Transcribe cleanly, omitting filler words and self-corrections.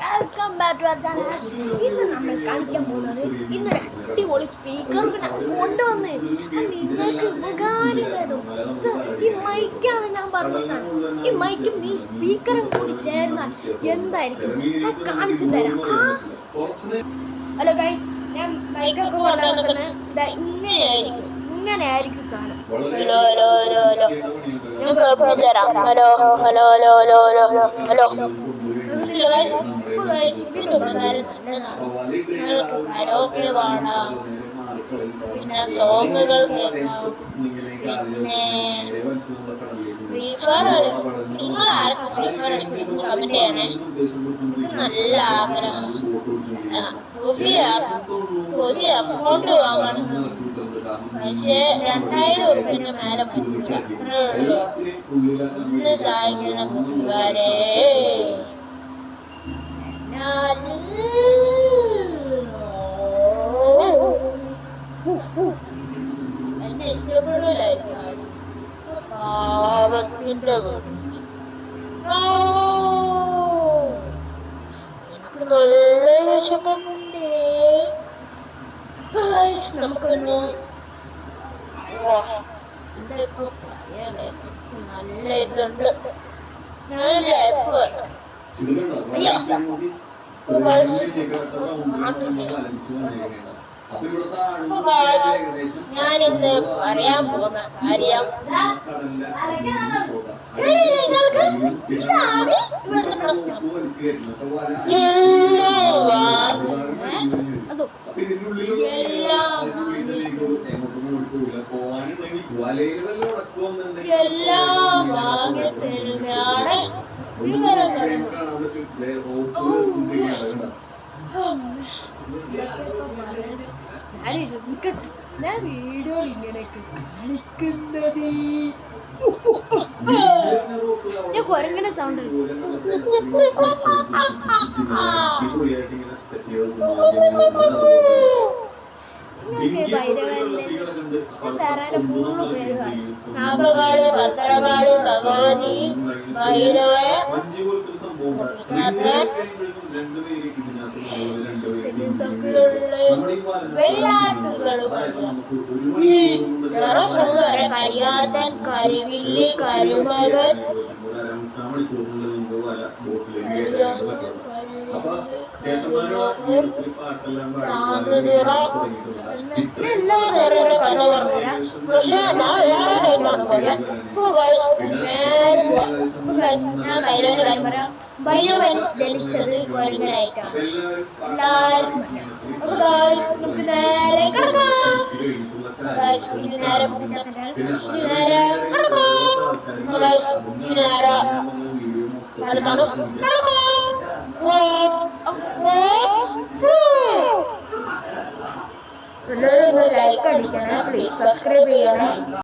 Welcome back to our channel. ഇന്ന് നമ്മൾ കളിക്കാൻ പോകുന്നത് ഇന്നൊരു അടിപൊളി സ്പീക്കർ കൊണ്ടുവന്ന് നിങ്ങൾക്ക് ഉപകാരപ്പെടും. ഈ മൈക്കാണ് ഞാൻ പറഞ്ഞതാണ്. ഈ മൈക്കും ഈ സ്പീക്കറും കൂടി ചേർന്നാൽ എന്തായിരിക്കും ഞാൻ കാണിച്ചു തരാം. ഹലോ ഗൈസ്, ഞാൻ മൈക്കൊക്കെ കൊണ്ടുവന്നിരിക്കുന്നത് ഇങ്ങനെയായിരിക്കും സാധനം. പിന്നെ സോങ്ങുകൾ കേൾക്കാം. പിന്നെ ഫ്രീ ഫയർ നിങ്ങൾ ആർക്കും ഫ്രീ ഫയർ കമന്റ് ചെയ്യണേ. നല്ല ആഗ്രഹമാണ് പുതിയ അക്കൗണ്ട് വാങ്ങണമെന്ന്. പക്ഷേ 2000 ഉറുപ്പിന്റെ മേലെ പറ്റില്ല. ഇന്ന് സഹായിക്കുന്ന കൂട്ടുകാരെ എന്നെ ഇഷ്ടപ്പെടില്ലായിരുന്നു. പാവത്തിന്റെ എനിക്ക് നല്ല വിശപ്പുണ്ട്. നമുക്കൊന്ന് നല്ല ഇതുണ്ട്. ഞാൻ ലൈഫ് ഞാനിന്ന് പറയാൻ പോകുന്ന കാര്യം ഇവിടുത്തെ പ്രശ്നം എല്ലാം വാങ്ങി തരുന്നതാണ് വിവരങ്ങൾ. ഞാൻ വീഡിയോ ഇങ്ങനെയൊക്കെ കാണിക്കുന്നത് ഞാൻ കുരങ്ങനെ സൗണ്ട് താറാന്റെ ഫുള്ള് പേര് നാഗകാളി, ഭദ്രകാളി, ഭഗവതി, ഭൈരവ, കരിയാതൻ, കരിവില്ലി, കരുമകൻ, എല്ലാ നേരം കഥ പറഞ്ഞുതരാം. പക്ഷെ ഞാൻ വേറെ ടൈമാണ് പറയാം. ഞാൻ ഭൈരവന്റെ കാര്യം പറയാം. ഭൈരവൻ ജനിച്ചത് കോഴിങ്ങനായിട്ടാണ്. എല്ലാവരും നമുക്ക് നേരെ കിടക്കാം. നേരെ എല്ലാവരും ലൈക്ക് അടിക്കണം, പ്ലീസ് സബ്സ്ക്രൈബ് ചെയ്യണം.